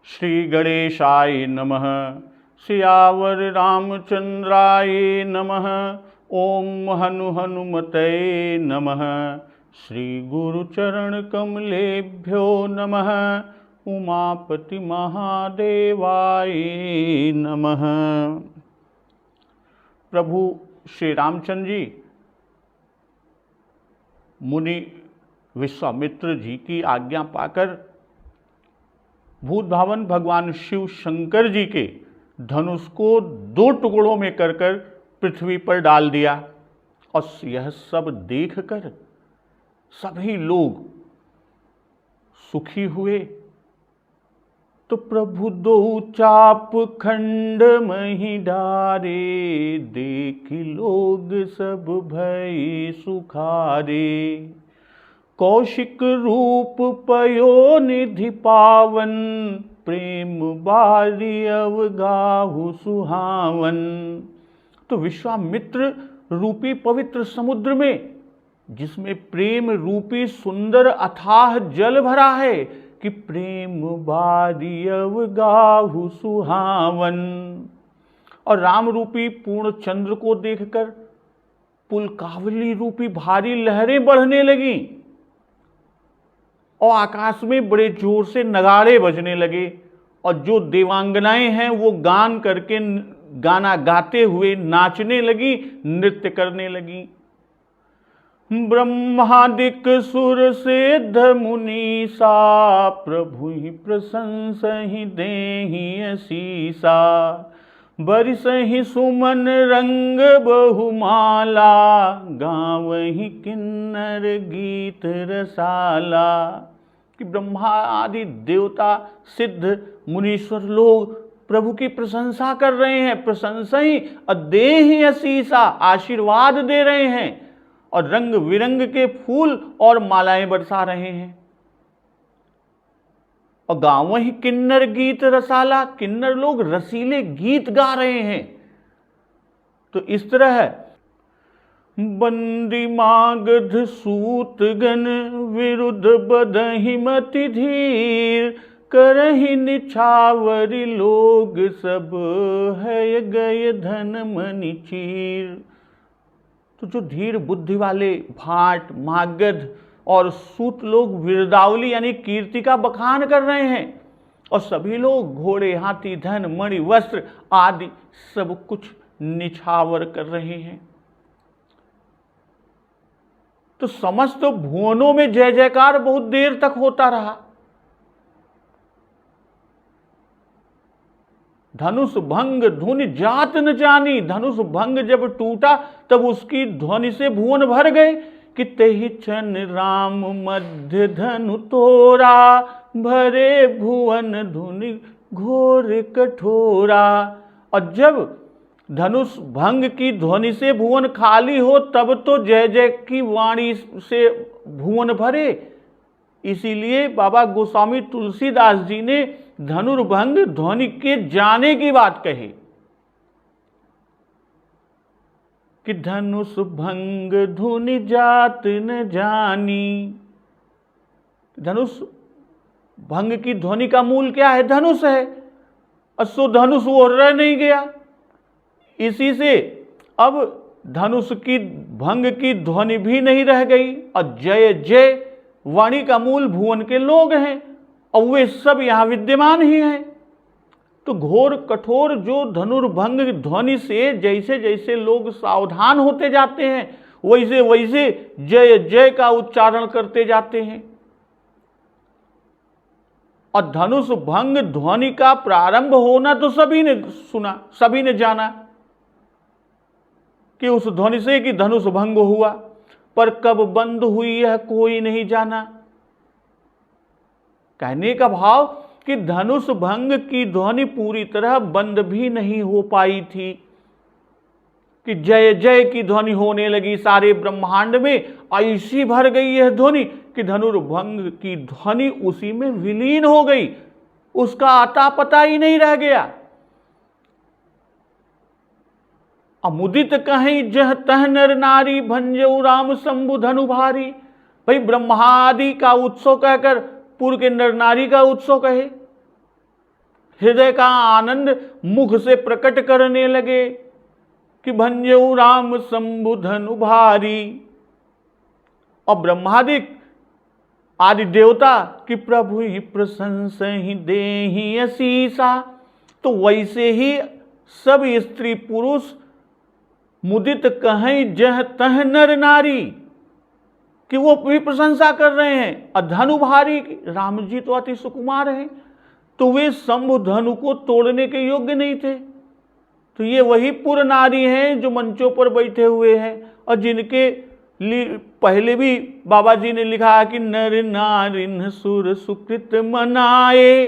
श्री गणेशाय नमः। सियावर रामचंद्राय नमः। ओम हनुमते नमः। श्री गुरुचरण कमलेभ्यो नमः। उमापति महादेवाय नमः। प्रभु श्री रामचंद्र जी मुनि विश्वामित्र जी की आज्ञा पाकर भूत भावन भगवान शिव शंकर जी के धनुष को 2 टुकड़ों में कर पृथ्वी पर डाल दिया। और यह सब देखकर सभी लोग सुखी हुए। तो प्रभु 2 चाप खंड मही डारे, देख लोग सब भय सुखारे। कौशिक रूप पयो निधि पावन, प्रेम बारी अवगाहु सुहावन। तो विश्वामित्र रूपी पवित्र समुद्र में, जिसमें प्रेम रूपी सुंदर अथाह जल भरा है, कि प्रेम बारी अवगाहु सुहावन। और राम रूपी पूर्ण चंद्र को देखकर पुलकावली रूपी भारी लहरें बढ़ने लगी और आकाश में बड़े जोर से नगाड़े बजने लगे। और जो देवांगनाएं हैं वो गान करके गाना गाते हुए नाचने लगी, नृत्य करने लगी। ब्रह्मादिक सुर सिद्ध मुनीसा, प्रभु ही प्रशंसा ही देहि असीसा। बरसहि सुमन रंग बहुमाला, गावहि किन्नर गीत रसाला। कि ब्रह्मा आदि देवता सिद्ध मुनीश्वर लोग प्रभु की प्रशंसा कर रहे हैं, प्रशंसा ही देहि असीसा, आशीर्वाद दे रहे हैं। और रंग बिरंग के फूल और मालाएं बरसा रहे हैं। और गाँव ही किन्नर गीत रसाला, किन्नर लोग रसीले गीत गा रहे हैं। तो इस तरह बंदी मागध सूत गण, विरुद्ध बदहि मति धीर। करहि निछावरी लोग सब, है गए धन मनि चीर। तो जो धीर बुद्धि वाले भाट मागध और सूत लोग विरदावली यानी कीर्ति का बखान कर रहे हैं। और सभी लोग घोड़े हाथी धन मणि वस्त्र आदि सब कुछ निछावर कर रहे हैं। तो समस्त भुवनों में जय जयकार बहुत देर तक होता रहा। धनुष भंग धुनि जात न जानी। धनुष भंग जब टूटा तब उसकी ध्वनि से भुवन भर गए। कि तेहि क्षण राम मध्य धनु तोरा, भरे भुवन धुनि घोर कठोरा। और जब धनुष भंग की ध्वनि से भुवन खाली हो तब तो जय जय की वाणी से भुवन भरे। इसीलिए बाबा गोस्वामी तुलसीदास जी ने धनुर्भंग ध्वनि के जाने की बात कही कि धनुष भंग धुनि जात न जानी। धनुष भंग की ध्वनि का मूल क्या है? धनुष है। सो धनुष वो रह नहीं गया। इसी से अब धनुष की भंग की ध्वनि भी नहीं रह गई। और जय जय वाणी का मूल भुवन के लोग हैं और वे सब यहां विद्यमान ही हैं। तो घोर कठोर जो धनुर्भंग ध्वनि से जैसे जैसे लोग सावधान होते जाते हैं, वैसे वैसे जय जय का उच्चारण करते जाते हैं। और धनुष भंग ध्वनि का प्रारंभ होना तो सभी ने सुना, सभी ने जाना कि उस ध्वनि से कि धनुष भंग हुआ। पर कब बंद हुई यह कोई नहीं जाना। कहने का भाव कि धनुष भंग की ध्वनि पूरी तरह बंद भी नहीं हो पाई थी कि जय जय की ध्वनि होने लगी सारे ब्रह्मांड में। ऐसी भर गई यह ध्वनि कि धनुर्भंग की ध्वनि उसी में विलीन हो गई, उसका आता पता ही नहीं रह गया। अमुदित कहीं जह तह नर नारी, भंजऊ राम शंभु धनु भारी। भाई ब्रह्मादि का उत्सव कहकर पूर्व के नर नारी का उत्सव कहे हृदय का आनंद मुख से प्रकट करने लगे कि भंजऊ राम शंभु धनु भारी। और ब्रह्मादिक आदि देवता कि प्रभु ही प्रशंसा ही दे ही असीसा, तो वैसे ही सब स्त्री पुरुष मुदित कहें जह तह नर नारी, कि वो भी प्रशंसा कर रहे हैं। और धनु भारी, राम जी तो अति सुकुमार हैं, तो वे शंभु धनु को तोड़ने के योग्य नहीं थे। तो ये वही पुर नारी हैं जो मंचों पर बैठे हुए हैं, और जिनके पहले भी बाबा जी ने लिखा कि नर नारिन सुर सुकृत मनाए।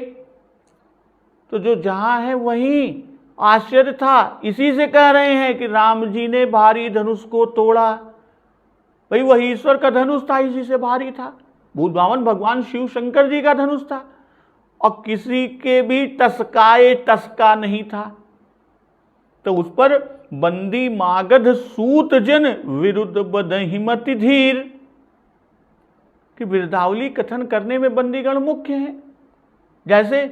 तो जो जहां है वहीं आश्चर्य था, इसी से कह रहे हैं कि राम जी ने भारी धनुष को तोड़ा। भाई वही ईश्वर का धनुष था, इसी से भारी था। भूतभावन भगवान शिव शंकर जी का धनुष था, और किसी के भी टसकाए टसका नहीं था। तो उस पर बंदी मागध सूत जन विरुद्ध बदहिमति धीर, कि बिरदावली कथन करने में बंदीगण मुख्य है। जैसे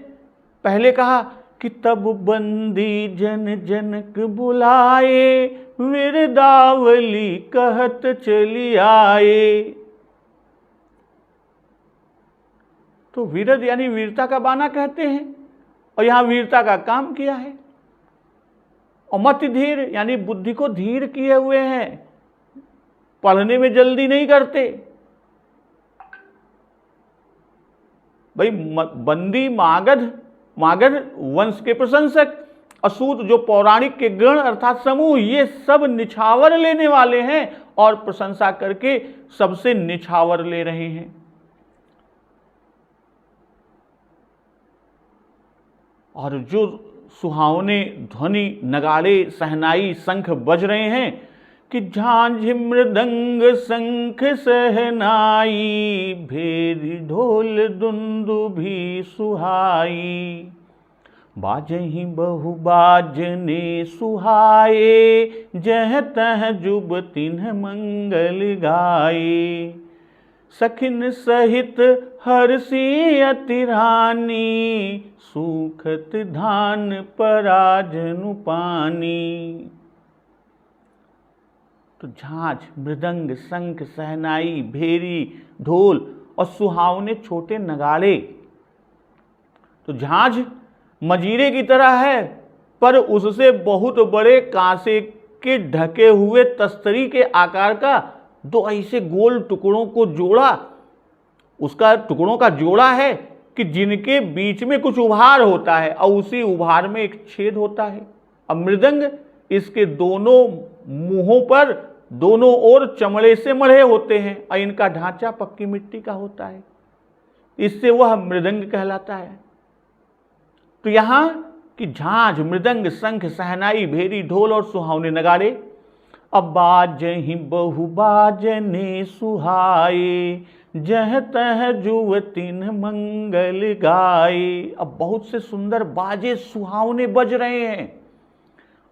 पहले कहा कि तब बंदी जन जनक बुलाए, विरदावली कहत चली आए। तो विरद यानी वीरता का बाना कहते हैं, और यहां वीरता का काम किया है। और मति धीर यानी बुद्धि को धीर किए हुए हैं, पढ़ने में जल्दी नहीं करते। भाई बंदी मागध, मागध वंश के प्रशंसक, असूत जो पौराणिक के गण अर्थात समूह, ये सब निछावर लेने वाले हैं और प्रशंसा करके सबसे निछावर ले रहे हैं। और जो सुहावने ध्वनि नगाड़े सहनाई शंख बज रहे हैं कि झांझ मृदंग शंख सहनाई, भेरी ढोल दुंदुभी सुहाई। बाजही बहु बाजने सुहाए, जह तह जुब तिन्ह मंगल गाए। सखिन सहित हर्षी अति रानी, सूखत धान पराजनु पानी। तो झांझ मृदंग शंख सहनाई भेरी ढोल और सुहावने छोटे नगाड़े। तो झांझ मजीरे की तरह है, पर उससे बहुत बड़े कांसे के ढके हुए तस्तरी के आकार का दो ऐसे गोल टुकड़ों को जोड़ा, उसका टुकड़ों का जोड़ा है कि जिनके बीच में कुछ उभार होता है और उसी उभार में एक छेद होता है। अब मृदंग इसके दोनों मुंहों पर दोनों ओर चमड़े से मढ़े होते हैं और इनका ढांचा पक्की मिट्टी का होता है, इससे वह मृदंग कहलाता है। तो यहां कि झांझ मृदंग शंख सहनाई भेरी ढोल और सुहावने नगाड़े। अब बाजहि बहु बाजने सुहाए, जह तह जुवतिन मंगल गाए। अब बहुत से सुंदर बाजे सुहावने बज रहे हैं,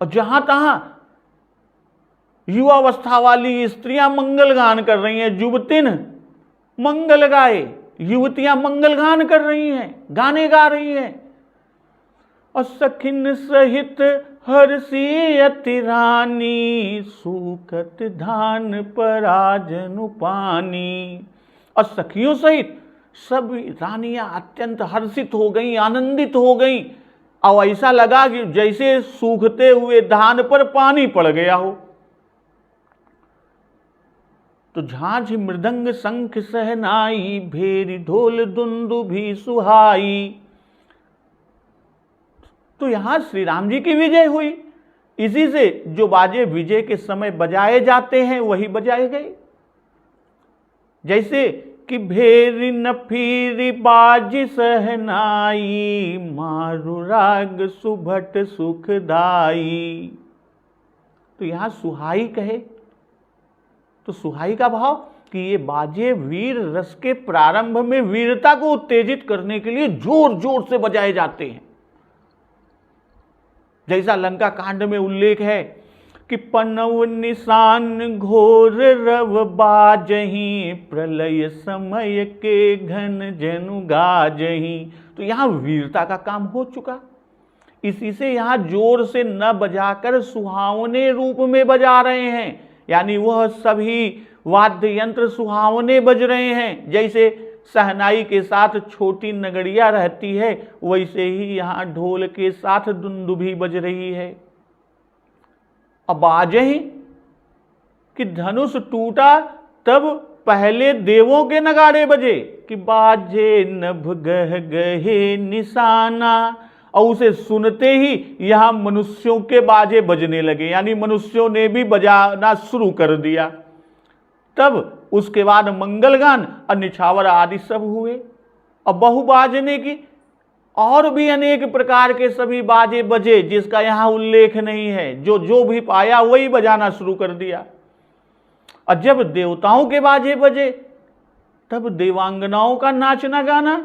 और जहां तहां युवावस्था वाली स्त्रियां मंगल गान कर रही हैं। जुवतिन मंगल गाए, युवतियां मंगल गान कर रही हैं, गाने गा रही हैं। और सखिन सहित हर्षी अति रानी, सूखत धान पराजनु पानी। और सखियों सहित सब रानियां अत्यंत हर्षित हो गई, आनंदित हो गई, और ऐसा लगा कि जैसे सूखते हुए धान पर पानी पड़ गया हो। तो झांझ मृदंग शंख सहनाई, भेरी ढोल दुंदुभी सुहाई। तो यहां श्री राम जी की विजय हुई। इसी से जो बाजे विजय के समय बजाए जाते हैं वही बजाए गए। जैसे कि भेरी नफीरी बाज सहनाई, मारु राग सुभट सुखदाई। तो यहां सुहाई कहे तो सुहाई का भाव कि ये बाजे वीर रस के प्रारंभ में वीरता को उत्तेजित करने के लिए जोर जोर से बजाए जाते हैं। जैसा लंका कांड में उल्लेख है कि पनव निशान घोर रव बाजही, प्रलय समय के घन जनु गाजही। तो यहां वीरता का काम हो चुका। इसी से यहां जोर से न बजाकर सुहावने रूप में बजा रहे हैं, यानी वह सभी वाद्य यंत्र सुहावने बज रहे हैं। जैसे सहनाई के साथ छोटी नगड़िया रहती है, वैसे ही यहां ढोल के साथ दुंदुभी बज रही है। अब बाजे कि धनुष टूटा तब पहले देवों के नगाड़े बजे कि बाजे नभ गह गहे निशाना, और उसे सुनते ही यहां मनुष्यों के बाजे बजने लगे, यानी मनुष्यों ने भी बजाना शुरू कर दिया। तब उसके बाद मंगलगान और निछावर आदि सब हुए। अब बहु बाजने की और भी अनेक प्रकार के सभी बाजे बजे, जिसका यहां उल्लेख नहीं है। जो जो भी पाया वही बजाना शुरू कर दिया। और जब देवताओं के बाजे बजे तब देवांगनाओं का नाचना गाना।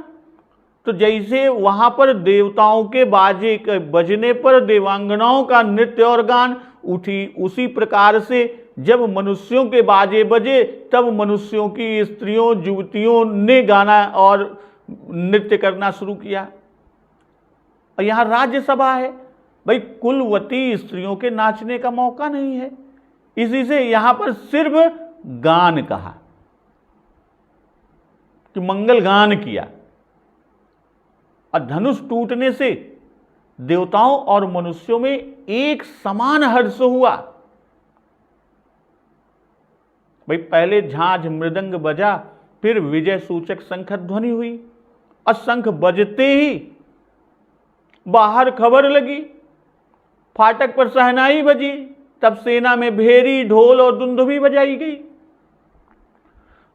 तो जैसे वहां पर देवताओं के बाजे के बजने पर देवांगनाओं का नृत्य और गान उठी, उसी प्रकार से जब मनुष्यों के बाजे बजे तब मनुष्यों की स्त्रियों युवतियों ने गाना और नृत्य करना शुरू किया। और यहां राज्यसभा है भाई, कुलवती स्त्रियों के नाचने का मौका नहीं है, इसी से यहां पर सिर्फ गान कहा कि मंगल गान किया। और धनुष टूटने से देवताओं और मनुष्यों में एक समान हर्ष हुआ। भाई पहले झांझ मृदंग बजा, फिर विजय सूचक शंख ध्वनि हुई, और शंख बजते ही बाहर खबर लगी, फाटक पर सहनाई बजी, तब सेना में भेरी ढोल और दुंदुभी बजाई गई।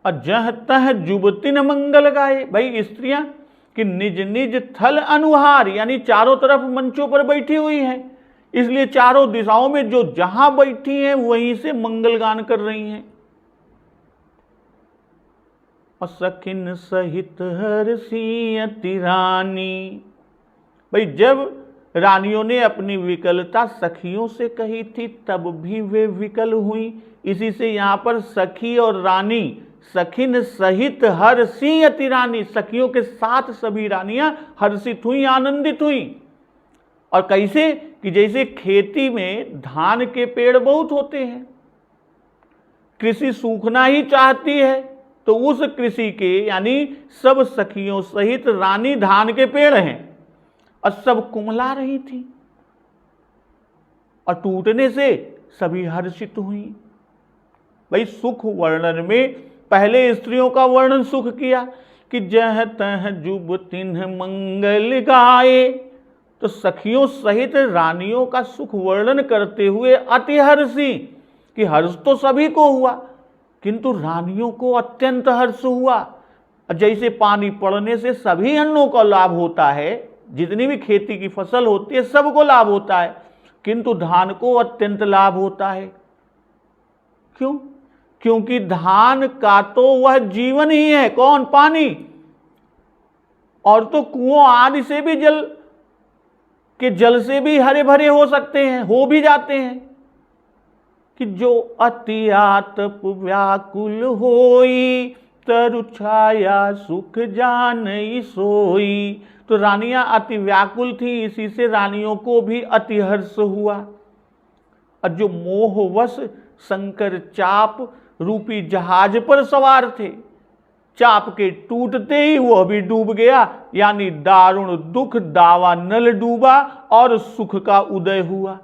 और जह तह जुबतिन मंगल गाए, भाई स्त्रियां कि निज निज थल अनुहार, यानी चारों तरफ मंचों पर बैठी हुई हैं, इसलिए चारों दिशाओं में जो जहां बैठी हैं वहीं से मंगल गान कर रही हैं। और सखिन सहित हर्षी अति रानी, भाई जब रानियों ने अपनी विकलता सखियों से कही थी तब भी वे विकल हुई, इसी से यहां पर सखी और रानी, सखिन सहित हर्षी अति रानी, सखियों के साथ सभी रानियां हर्षित हुई, आनंदित हुई। और कैसे कि जैसे खेती में धान के पेड़ बहुत होते हैं, कृषि सूखना ही चाहती है, तो उस कृषि के यानी सब सखियों सहित रानी धान के पेड़ हैं और सब कुमला रही थी, और टूटने से सभी हर्षित हुई। भाई सुख वर्णन में पहले स्त्रियों का वर्णन सुख किया कि जह तह जुबतिन मंगल गाए, तो सखियों सहित रानियों का सुख वर्णन करते हुए अति हर्षी, कि हर्ष तो सभी को हुआ किंतु रानियों को अत्यंत हर्ष हुआ। जैसे पानी पड़ने से सभी अन्नों को लाभ होता है, जितनी भी खेती की फसल होती है सबको लाभ होता है, किंतु धान को अत्यंत लाभ होता है। क्यों? क्योंकि धान का तो वह जीवन ही है। कौन? पानी। और तो कुओं आदि से भी जल से भी हरे भरे हो सकते हैं, हो भी जाते हैं। कि जो अति आतप व्याकुल होई, तरु छाया सुख जानई सोई। तो रानियां अति व्याकुल थी, इसी से रानियों को भी अति हर्ष हुआ। और जो मोहवश शंकर चाप रूपी जहाज पर सवार थे, चाप के टूटते ही वह भी डूब गया, यानी दारुण दुख दावा नल डूबा और सुख का उदय हुआ।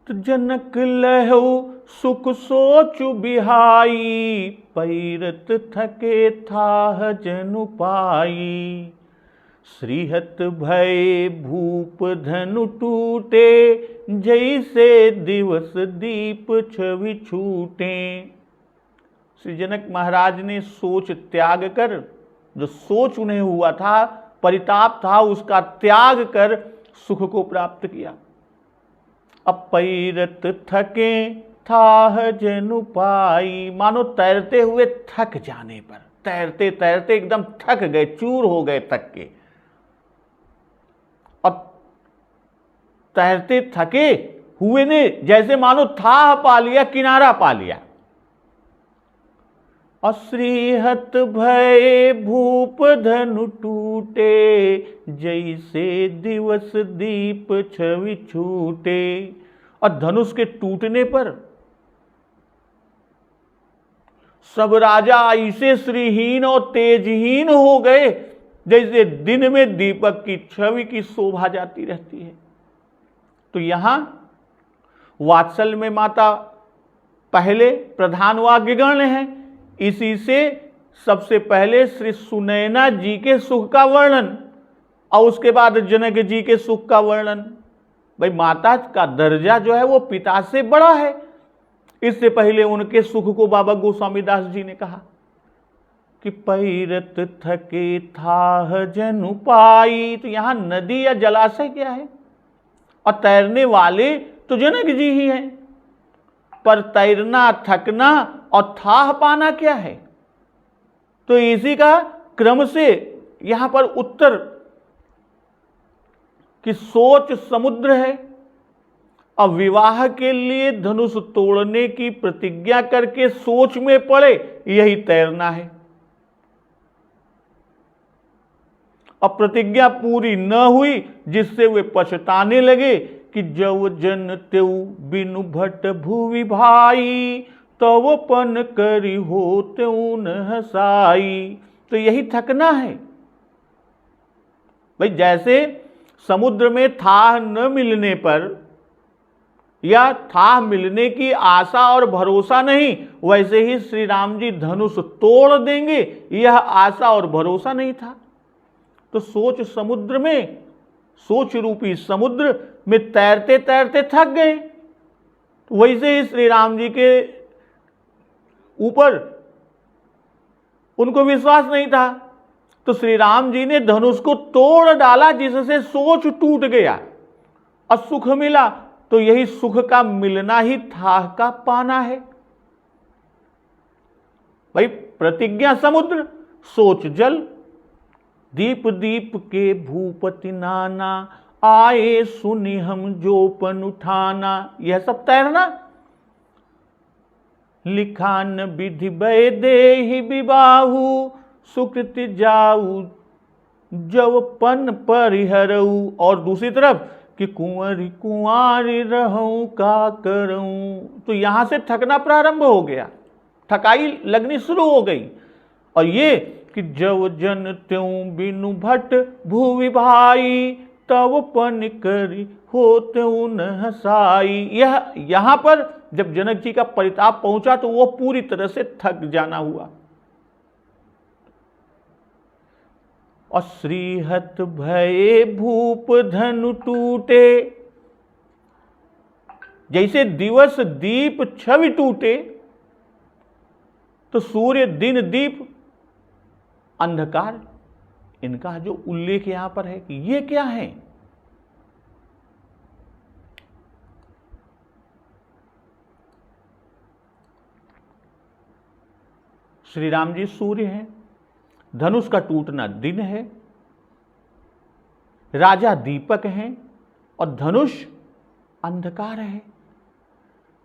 तो जनक लहु सुख सोचु बिहाई, पैरत थके थाह जनु पाई। श्रीहत भय भूप धनु टूटे, जैसे दिवस दीप छवि छूटे। श्री जनक महाराज ने सोच त्याग कर, जो सोच उन्हें हुआ था, परिताप था, उसका त्याग कर सुख को प्राप्त किया। अपैरत थके थाह जनु पाई, मानो तैरते हुए थक जाने पर, तैरते तैरते एकदम थक गए, चूर हो गए थक के। और तैरते थके हुए ने जैसे मानो थाह पा लिया, किनारा पा लिया। अश्रीहत भय भूप धनु टूटे, जैसे दिवस दीप छवि छूटे। और धनुष के टूटने पर सब राजा ऐसे श्रीहीन और तेजहीन हो गए जैसे दिन में दीपक की छवि की शोभा जाती रहती है। तो यहां वात्सल में माता पहले प्रधान वाक्यगण हैं, इसी से सबसे पहले श्री सुनैना जी के सुख का वर्णन और उसके बाद जनक जी के सुख का वर्णन। भाई माता का दर्जा जो है वो पिता से बड़ा है। इससे पहले उनके सुख को बाबा गोस्वामी दास जी ने कहा कि पैरत थके थाह जनु पाई। तो यहां नदी या जलाशय क्या है, और तैरने वाले तो जनक जी ही हैं, पर तैरना, थकना और थाह पाना क्या है। तो इसी का क्रम से यहां पर उत्तर कि सोच समुद्र है, और विवाह के लिए धनुष तोड़ने की प्रतिज्ञा करके सोच में पड़े, यही तैरना है। अब प्रतिज्ञा पूरी न हुई जिससे वे पछताने लगे कि जव जन तेऊ बिनु भट भुवि भाई, तव पन करी हो तेऊ न हसाई। तो यही थकना है। भाई जैसे समुद्र में थाह न मिलने पर या थाह मिलने की आशा और भरोसा नहीं, वैसे ही श्री राम जी धनुष तोड़ देंगे, यह आशा और भरोसा नहीं था। तो सोच समुद्र में, सोच रूपी समुद्र में तैरते तैरते थक गए। तो वैसे ही श्री राम जी के ऊपर उनको विश्वास नहीं था, तो श्री राम जी ने धनुष को तोड़ डाला, जिससे सोच टूट गया और सुख मिला। तो यही सुख का मिलना ही थाह का पाना है। भाई प्रतिज्ञा समुद्र, सोच जल, दीप दीप के भूपति नाना, आए सुनि हम जोपन उठाना। यह सब तैरना। लिखान विधि बय देहि विबाहु, सुकृत जाऊ जव पन परिहरऊ। और दूसरी तरफ कि कुंवरी कुंवारी रहूं का करूं। तो यहां से थकना प्रारंभ हो गया, थकाई लगनी शुरू हो गई। और ये कि जव जन त्यों बिनु भट भुवि भाई, तव पन करी हो त्यों न हसाई। यह यहां पर जब जनक जी का परिताप पहुंचा तो वो पूरी तरह से थक जाना हुआ। और श्रीहत भये भूप धनु टूटे, जैसे दिवस दीप छवि टूटे, तो सूर्य दिन दीप अंधकार, इनका जो उल्लेख यहां पर है कि ये क्या है। श्री राम जी सूर्य हैं, धनुष का टूटना दिन है, राजा दीपक हैं और धनुष अंधकार है।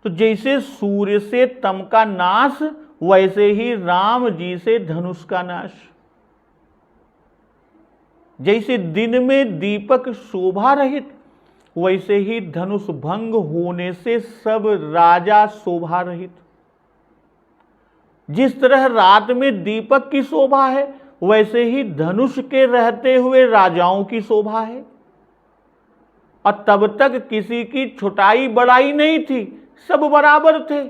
तो जैसे सूर्य से तम का नाश, वैसे ही राम जी से धनुष का नाश। जैसे दिन में दीपक शोभा रहित, वैसे ही धनुष भंग होने से सब राजा शोभा रहित। जिस तरह रात में दीपक की शोभा है, वैसे ही धनुष के रहते हुए राजाओं की शोभा है। और तब तक किसी की छोटाई बड़ाई नहीं थी, सब बराबर थे।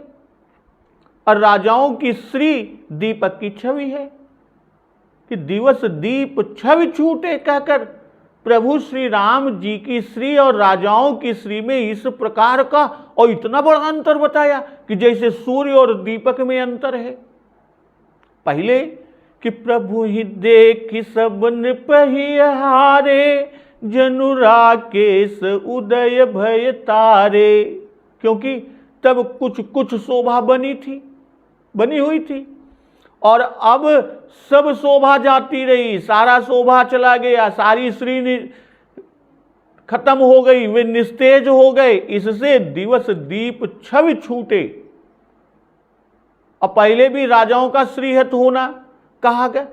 और राजाओं की श्री दीपक की छवि है कि दिवस दीप छवि छूटे कहकर प्रभु श्री राम जी की श्री और राजाओं की श्री में इस प्रकार का और इतना बड़ा अंतर बताया कि जैसे सूर्य और दीपक में अंतर है। पहले कि प्रभु ही देख सब नृप ही हारे, जनु राकेश उदय भय तारे। क्योंकि तब कुछ कुछ शोभा बनी हुई थी, और अब सब शोभा जाती रही, सारा शोभा चला गया, सारी श्री खत्म हो गई, वे निस्तेज हो गए। इससे दिवस दीप छवि छूटे। और पहले भी राजाओं का श्रीहत होना कहा गया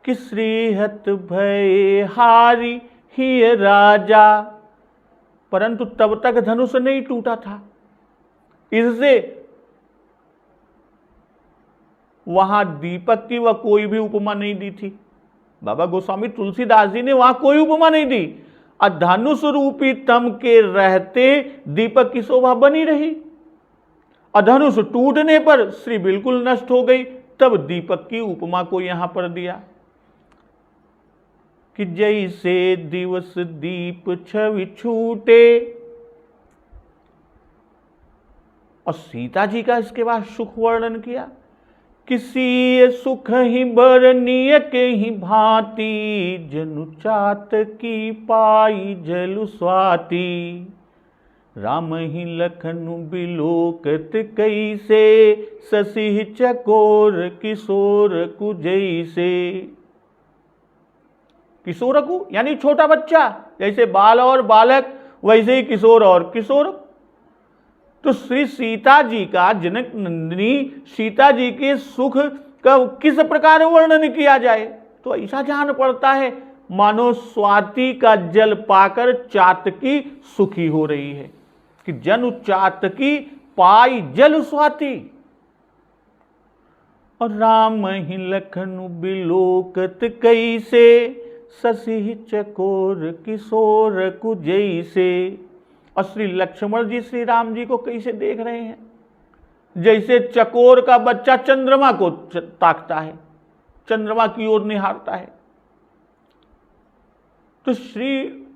कि श्रीहत भय हारी ही राजा, परंतु तब तक धनुष नहीं टूटा था। इससे वहां दीपक की वह कोई भी उपमा नहीं दी थी। बाबा गोस्वामी तुलसीदास जी ने वहां कोई उपमा नहीं दी। धनुष रूपी तम के रहते दीपक की शोभा बनी रही। धनुष टूटने पर श्री बिल्कुल नष्ट हो गई। तब दीपक की उपमा को यहां पर दिया कि जैसे दिवस दीप छवि छूटे। और सीता जी का इसके बाद सुख वर्णन किया, किसी सुख ही बरनीय के ही भांति, जनु चात की पाई जलु स्वाति। राम ही लखनु बिलोकत कैसे, ससी चकोर किशोर कु जैसे। किशोर कु यानी छोटा बच्चा, जैसे बाल और बालक वैसे ही किशोर और किशोर। तो श्री सीता जी का, जनक नंदिनी सीता जी के सुख का किस प्रकार वर्णन किया जाए, तो ऐसा जान पड़ता है मानो स्वाति का जल पाकर चातकी सुखी हो रही है कि जनु चातकी पाई जल स्वाति। और राम ही लखनु बिलोकत कैसे, ससी चकोर किशोर कु जैसे। और श्री लक्ष्मण जी श्री राम जी को कैसे देख रहे हैं, जैसे चकोर का बच्चा चंद्रमा को ताकता है, चंद्रमा की ओर निहारता है। तो श्री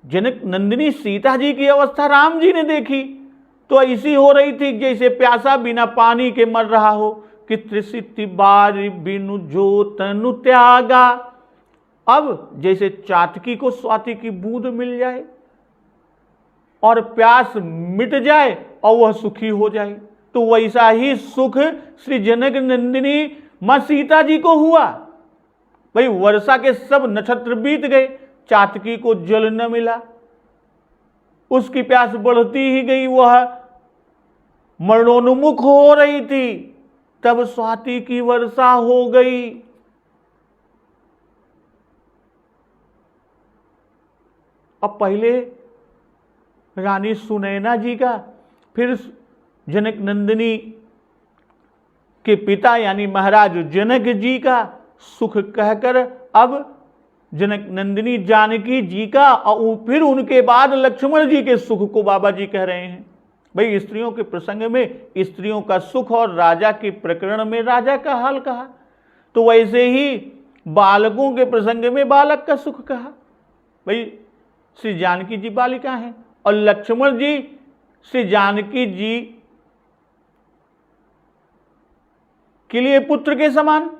जनक नंदिनी सीता जी की अवस्था राम जी ने देखी तो ऐसी हो रही थी जैसे प्यासा बिना पानी के मर रहा हो कि त्रिसिति बारी बिनु जो तनु त्यागा। अब जैसे चातकी को स्वाति की बूंद मिल जाए और प्यास मिट जाए और वह सुखी हो जाए, तो वैसा ही सुख श्री जनक नंदिनी मां सीता जी को हुआ। भाई वर्षा के सब नक्षत्र बीत गए, चातकी को जल न मिला, उसकी प्यास बढ़ती ही गई, वह मरणोन्मुख हो रही थी। तब स्वाति की वर्षा हो गई। अब पहले रानी सुनैना जी का, फिर जनक नंदिनी के पिता यानी महाराज जनक जी का सुख कहकर अब जनक नंदिनी जानकी जी का और फिर उनके बाद लक्ष्मण जी के सुख को बाबा जी कह रहे हैं। भाई स्त्रियों के प्रसंग में स्त्रियों का सुख और राजा के प्रकरण में राजा का हाल कहा, तो वैसे ही बालकों के प्रसंग में बालक का सुख कहा। भाई श्री जानकी जी बालिका हैं और लक्ष्मण जी श्री जानकी जी के लिए पुत्र के समान,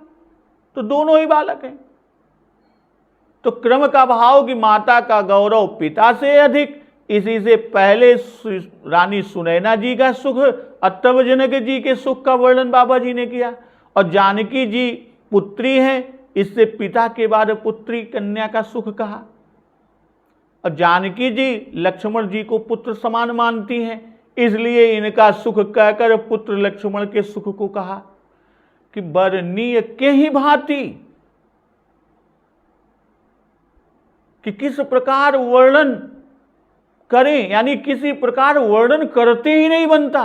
तो दोनों ही बालक हैं। तो क्रम का भाव कि माता का गौरव पिता से अधिक, इसी से पहले रानी सुनैना जी का सुख और तब जनक जी के सुख का वर्णन बाबा जी ने किया। और जानकी जी पुत्री हैं, इससे पिता के बाद पुत्री कन्या का सुख कहा। और जानकी जी लक्ष्मण जी को पुत्र समान मानती हैं, इसलिए इनका सुख कहकर पुत्र लक्ष्मण के सुख को कहा कि बरनीय के ही भांति, कि किस प्रकार वर्णन करें, यानी किसी प्रकार वर्णन करते ही नहीं बनता।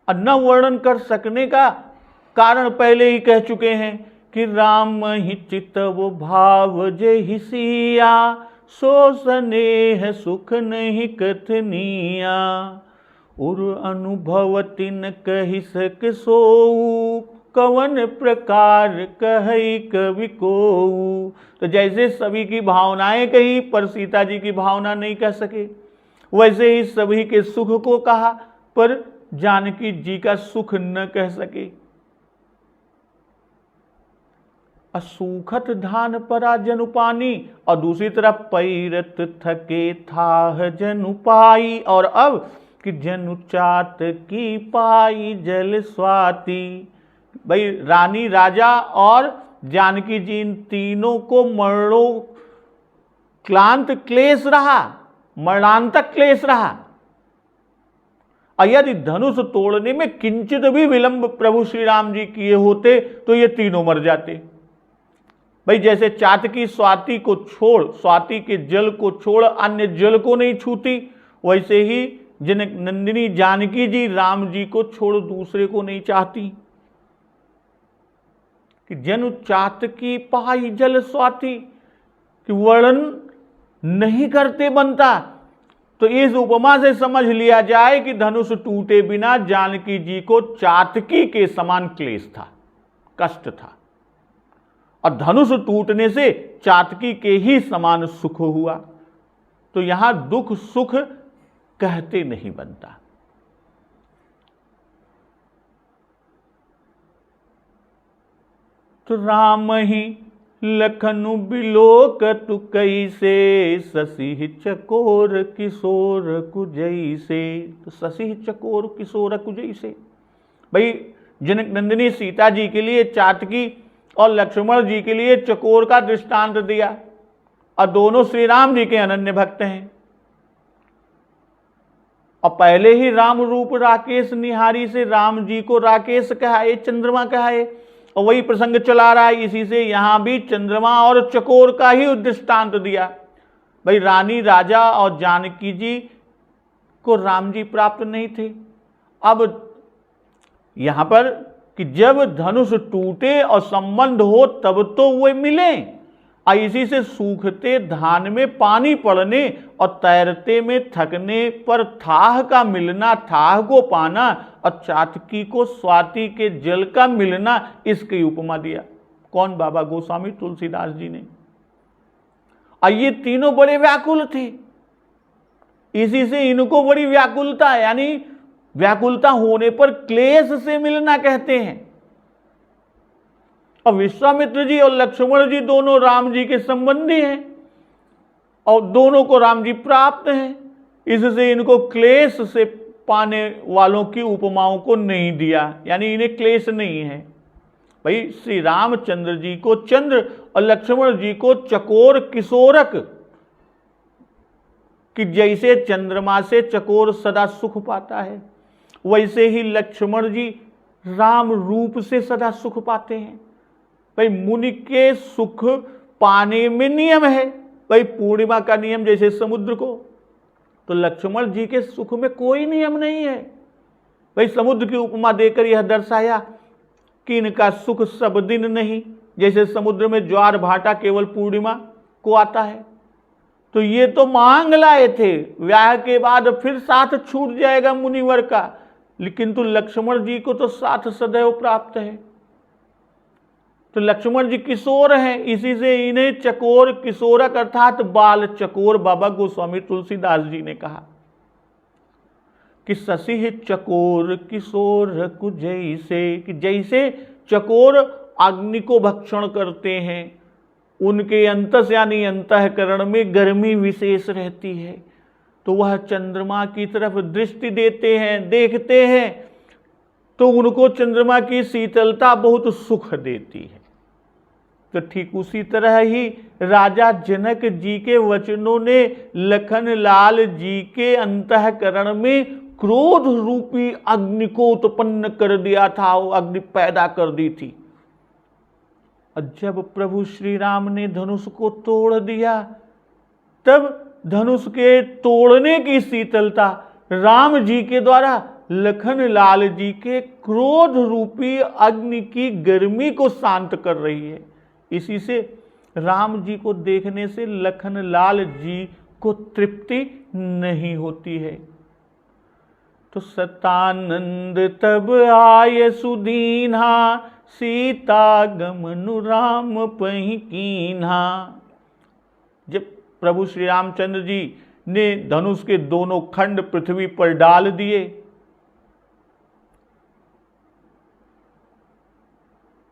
और न वर्णन कर सकने का कारण पहले ही कह चुके हैं कि राम ही चितव भाव जहि सिया, सो स्नेह सुख नहीं कथनिया, उर अनुभव तिन कहि सक सोऊ, कवन प्रकार कहि कवि को। तो जैसे सभी की भावनाएं कही पर सीता जी की भावना नहीं कह सके, वैसे ही सभी के सुख को कहा पर जानकी जी का सुख न कह सके। असुखत धान परा जनु पानी, और दूसरी तरफ पैरत थके थाह जनु पाई, और अब कि जनु चात की पाई जल स्वाति। भाई रानी, राजा और जानकी जी इन तीनों को मरणोक्लांत क्लेश रहा, मरणांतक क्लेश रहा। और यदि धनुष तोड़ने में किंचित भी विलंब प्रभु श्री राम जी किए होते तो ये तीनों मर जाते। भाई जैसे चातकी स्वाति को छोड़, स्वाति के जल को छोड़ अन्य जल को नहीं छूती, वैसे ही जनक नंदिनी जानकी जी राम जी को छोड़ दूसरे को नहीं चाहती। कि जनु चातकी पाई जल स्वाति, कि वर्णन नहीं करते बनता। तो इस उपमा से समझ लिया जाए कि धनुष टूटे बिना जानकी जी को चातकी के समान क्लेश था, कष्ट था, और धनुष टूटने से चातकी के ही समान सुख हुआ। तो यहां दुख सुख कहते नहीं बनता। तो राम ही लखनु बिलोकतु कैसे, शशि चकोर किशोर कुजैसे। तो शशि चकोर किशोर कुजैसे, भाई जनक नंदिनी सीता जी के लिए चातकी और लक्ष्मण जी के लिए चकोर का दृष्टांत दिया, और दोनों श्री राम जी के अनन्य भक्त हैं। और पहले ही राम रूप राकेश निहारी से राम जी को राकेश कहाए, चंद्रमा कहाए, और वही प्रसंग चला रहा है। इसी से यहां भी चंद्रमा और चकोर का ही दृष्टांत दिया। भाई रानी राजा और जानकी जी को राम जी प्राप्त नहीं थे। अब यहां पर कि जब धनुष टूटे और संबंध हो तब तो वे मिले, और इसी से सूखते धान में पानी पड़ने और तैरते में थकने पर थाह का मिलना, थाह को पाना, और चातकी को स्वाति के जल का मिलना, इसकी उपमा दिया। कौन? बाबा गोस्वामी तुलसीदास जी ने। और ये तीनों बड़े व्याकुल थे, इसी से इनको बड़ी व्याकुलता, यानी व्याकुलता होने पर क्लेश से मिलना कहते हैं। और विश्वामित्र जी और लक्ष्मण जी दोनों राम जी के संबंधी हैं, और दोनों को राम जी प्राप्त हैं। इससे इनको क्लेश से पाने वालों की उपमाओं को नहीं दिया, यानी इन्हें क्लेश नहीं है। भाई श्री रामचंद्र जी को चंद्र और लक्ष्मण जी को चकोर किशोरक, कि जैसे चंद्रमा से चकोर सदा सुख पाता है, वैसे ही लक्ष्मण जी राम रूप से सदा सुख पाते हैं। भाई मुनि के सुख पाने में नियम है, भाई पूर्णिमा का नियम जैसे समुद्र को, तो लक्ष्मण जी के सुख में कोई नियम नहीं है। भाई समुद्र की उपमा देकर यह दर्शाया कि इनका सुख सब दिन नहीं, जैसे समुद्र में ज्वार भाटा केवल पूर्णिमा को आता है। तो ये तो मांग लाए थे, ब्याह के बाद फिर साथ छूट जाएगा मुनिवर का, लेकिन तो लक्ष्मण जी को तो साथ सदैव प्राप्त है। तो लक्ष्मण जी किशोर हैं, इसी से इन्हें चकोर किशोरक अर्थात बाल चकोर बाबा गोस्वामी तुलसीदास जी ने कहा कि शशि चकोर किशोर जैसे, कि जैसे चकोर अग्नि को भक्षण करते हैं, उनके अंतस यानी अंतःकरण में गर्मी विशेष रहती है, तो वह चंद्रमा की तरफ दृष्टि देते हैं, देखते हैं, तो उनको चंद्रमा की शीतलता बहुत सुख देती है। तो ठीक उसी तरह ही राजा जनक जी के वचनों ने लखन लाल जी के अंतःकरण में क्रोध रूपी अग्नि को उत्पन्न कर दिया था, वो अग्नि पैदा कर दी थी। और जब प्रभु श्री राम ने धनुष को तोड़ दिया, तब धनुष के तोड़ने की शीतलता राम जी के द्वारा लखन लाल जी के क्रोध रूपी अग्नि की गर्मी को शांत कर रही है। इसी से राम जी को देखने से लखन लाल जी को तृप्ति नहीं होती है। तो सतानंद तब आय सुदीन्हा, सीता गमनु राम पहि कीन्हा। जब प्रभु श्री रामचंद्र जी ने धनुष के दोनों खंड पृथ्वी पर डाल दिए,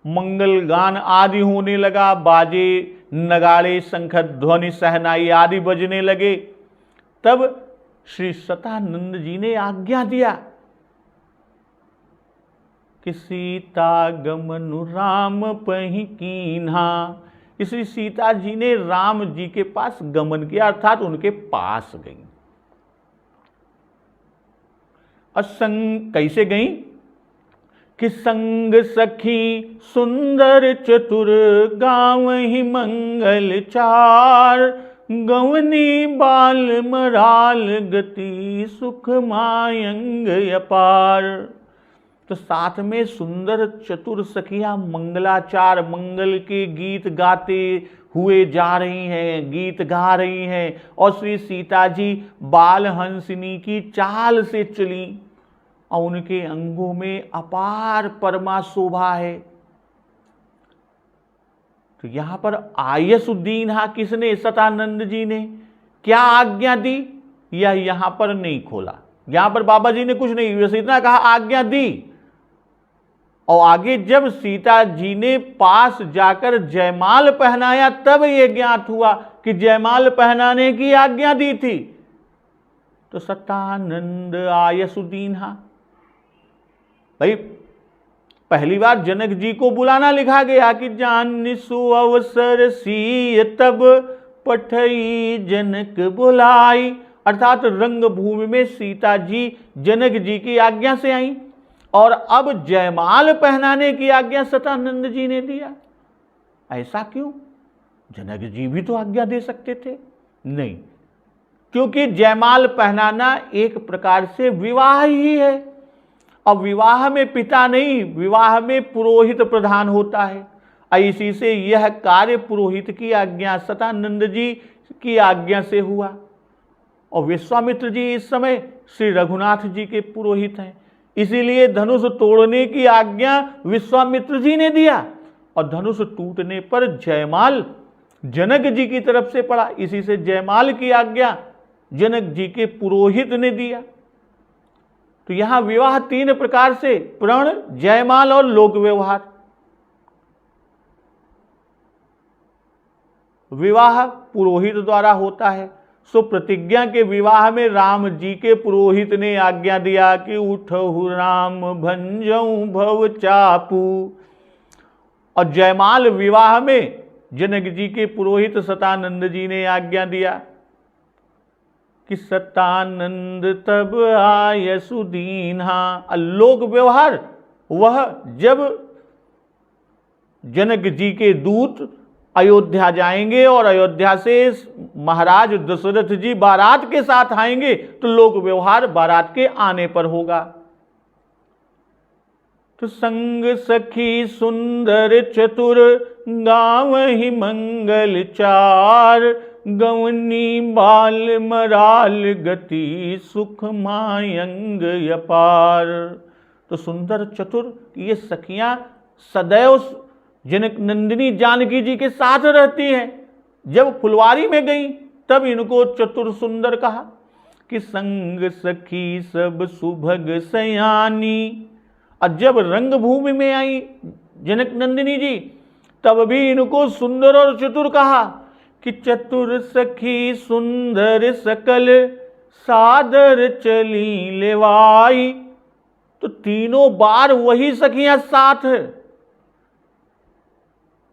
मंगल गान आदि होने लगा, बाजे नगाड़े शंख ध्वनि सहनाई आदि बजने लगे, तब श्री सतानंद जी ने आज्ञा दिया कि सीता गमनु राम पहि कीन्हा। इसलिए सीता जी ने राम जी के पास गमन किया, अर्थात उनके पास गई। असंग कैसे गई कि संग सखी सुंदर चतुर गावहि मंगल चार, गवनी बाल मराल गति सुख मायंग अपार। तो साथ में सुंदर चतुर सखियां मंगलाचार, मंगल के गीत गाते हुए जा रही हैं, गीत गा रही हैं, और श्री सीता जी बाल हंसिनी की चाल से चली और उनके अंगों में अपार परमा शोभा है। तो यहां पर आयसुद्दीन किसने, सतानंद जी ने क्या आज्ञा दी, यह यहां पर नहीं खोला। यहां पर बाबा जी ने कुछ नहीं, वैसे इतना कहा आज्ञा दी, और आगे जब सीता जी ने पास जाकर जयमाल पहनाया तब यह ज्ञात हुआ कि जयमाल पहनाने की आज्ञा दी थी। तो सतानंद आयसुद्दीन, भाई पहली बार जनक जी को बुलाना लिखा गया कि जान सु अवसर सी तब पठई जनक बुलाई, अर्थात रंगभूमि में सीता जी जनक जी की आज्ञा से आई, और अब जयमाल पहनाने की आज्ञा सतानंद जी ने दिया। ऐसा क्यों? जनक जी भी तो आज्ञा दे सकते थे। नहीं, क्योंकि जयमाल पहनाना एक प्रकार से विवाह ही है, और विवाह में पिता नहीं, विवाह में पुरोहित प्रधान होता है। इसी से यह कार्य पुरोहित की आज्ञा, सतानंद जी की आज्ञा से हुआ। और विश्वामित्र जी इस समय श्री रघुनाथ जी के पुरोहित हैं, इसीलिए धनुष तोड़ने की आज्ञा विश्वामित्र जी ने दिया, और धनुष टूटने पर जयमाल जनक जी की तरफ से पड़ा। इसी से जयमाल की आज्ञा जनक जी के पुरोहित ने दिया। तो यहां विवाह तीन प्रकार से, प्रण, जयमाल और लोक व्यवहार। विवाह पुरोहित द्वारा होता है, सो प्रतिज्ञा के विवाह में राम जी के पुरोहित ने आज्ञा दिया कि उठहु राम भंजऊ भव चापू, और जयमाल विवाह में जनक जी के पुरोहित सतानंद जी ने आज्ञा दिया कि सतानंद तब आयसुदीन्हा। लोक व्यवहार वह जब जनक जी के दूत अयोध्या जाएंगे और अयोध्या से महाराज दशरथ जी बारात के साथ आएंगे, तो लोक व्यवहार बारात के आने पर होगा। तो संग सखी सुंदर चतुर गावहि मंगल चार, गवनी बाल मराल गति सुख मायंग अपार। तो सुंदर चतुर ये सखियां सदैव जनक नंदिनी जानकी जी के साथ रहती हैं। जब फुलवारी में गई तब इनको चतुर सुंदर कहा कि संग सखी सब सुभग सयानी, और जब रंगभूमि में आई जनक नंदिनी जी तब भी इनको सुंदर और चतुर कहा कि चतुर सखी सुंदर सकल सादर चली लेवाई। तो तीनों बार वही सखियां साथ है,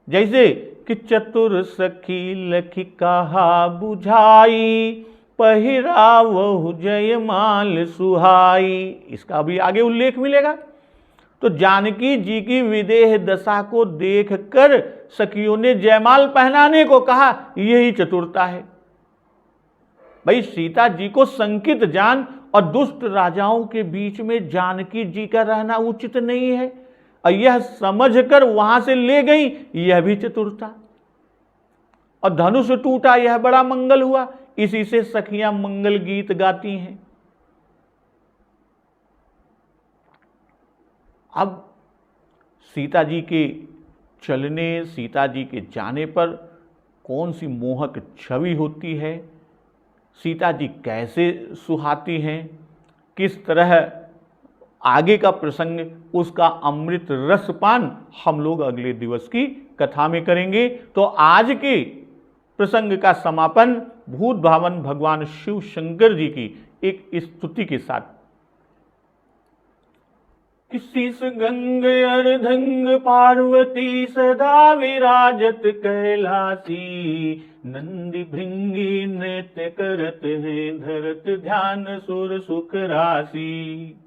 जैसे कि चतुर सखी लखी कहा बुझाई, पहिरावहु जयमाल सुहाई। इसका भी आगे उल्लेख मिलेगा। तो जानकी जी की विदेह दशा को देखकर सखियों ने जयमाल पहनाने को कहा, यही चतुरता है। भाई सीता जी को संकित जान और दुष्ट राजाओं के बीच में जानकी जी का रहना उचित नहीं है, और यह समझकर वहां से ले गई, यह भी चतुरता। और धनुष टूटा, यह बड़ा मंगल हुआ। इसी से सखियां मंगल गीत गाती हैं। अब सीता जी के चलने, सीता जी के जाने पर कौन सी मोहक छवि होती है, सीता जी कैसे सुहाती हैं, किस तरह आगे का प्रसंग, उसका अमृत रसपान हम लोग अगले दिवस की कथा में करेंगे। तो आज के प्रसंग का समापन भूत भावन भगवान शिव शंकर जी की एक स्तुति के साथ। शीस गंग अर्धंग पार्वती सदा विराजत कैलासी, नंदी भृंगी नृत्य करत हैं धरत ध्यान सुर सुख राशि।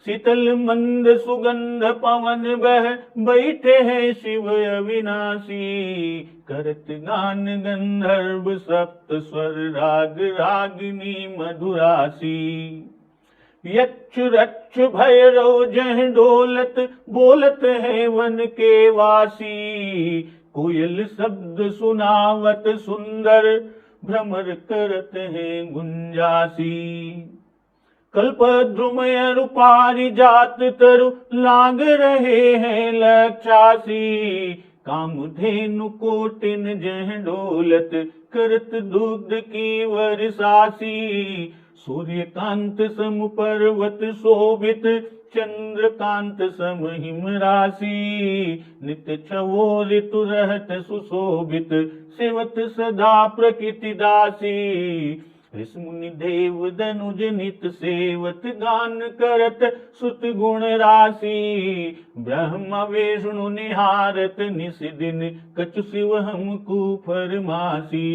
शीतल मंद सुगंध पवन बह बैठे हैं शिव अविनाशी। करत गान गंधर्व सप्त स्वर राग रागिनी मधुरासी। यक्ष रक्ष भैरव जह डोलत बोलत है वन के वासी। कोयल शब्द सुनावत सुंदर भ्रमर करत है गुंजासी। कल्पद्रुमय रूपारिजात तरु लाग रहे हैं लक्षासी। कामधेनु कोटिन जह डोलत करत दुग्ध की वर्षासी। सूर्यकांत सम पर्वत शोभित चंद्रकांत सम हिम राशि। नित्य छवो ऋतु रहत सुशोभित सेवत सदा प्रकृति दासी। ऋषमुनि देव दनुज नित सेवत गान करत सुत गुण राशि। ब्रह्म विष्णु निहारत निस दिन कछु शिव हमको फरमासी।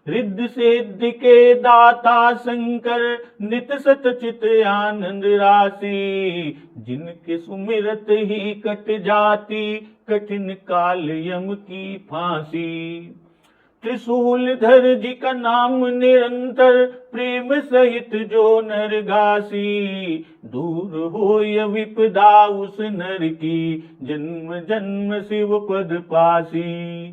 रिद्ध सिद्धि के दाता शंकर नित सतचित आनंद राशि। जिनके सुमिरत ही कट जाती कठिन काल यम की फांसी। त्रिशूल धर जी का नाम निरंतर प्रेम सहित जो नर घासी। दूर हो य विपदा उस नर की जन्म जन्म शिव पद पासी।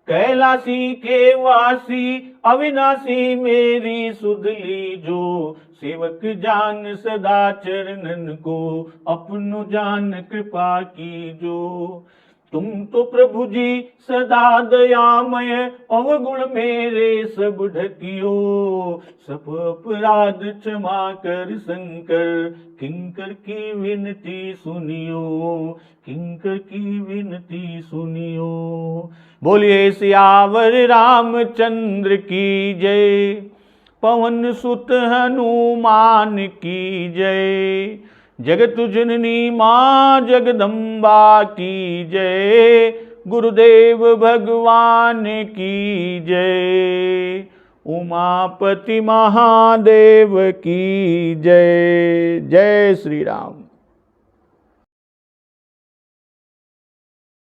कैलासी के वासी अविनाशी मेरी सुध लीजो। सेवक जान सदा चरणन को अपनो जान कृपा कीजो। तुम तो प्रभु जी सदा दयामय अवगुण मेरे सब ढकियो। सब अपराध क्षमा कर शंकर किंकर की विनती सुनियो। किंकर की विनती सुनियो। बोलिए सियावर रामचंद्र की जय। पवन सुत हनुमान की जय। जगत जननी माँ जगदम्बा की जय। गुरुदेव भगवान की जय। उमापति महादेव की जय। जय श्री राम।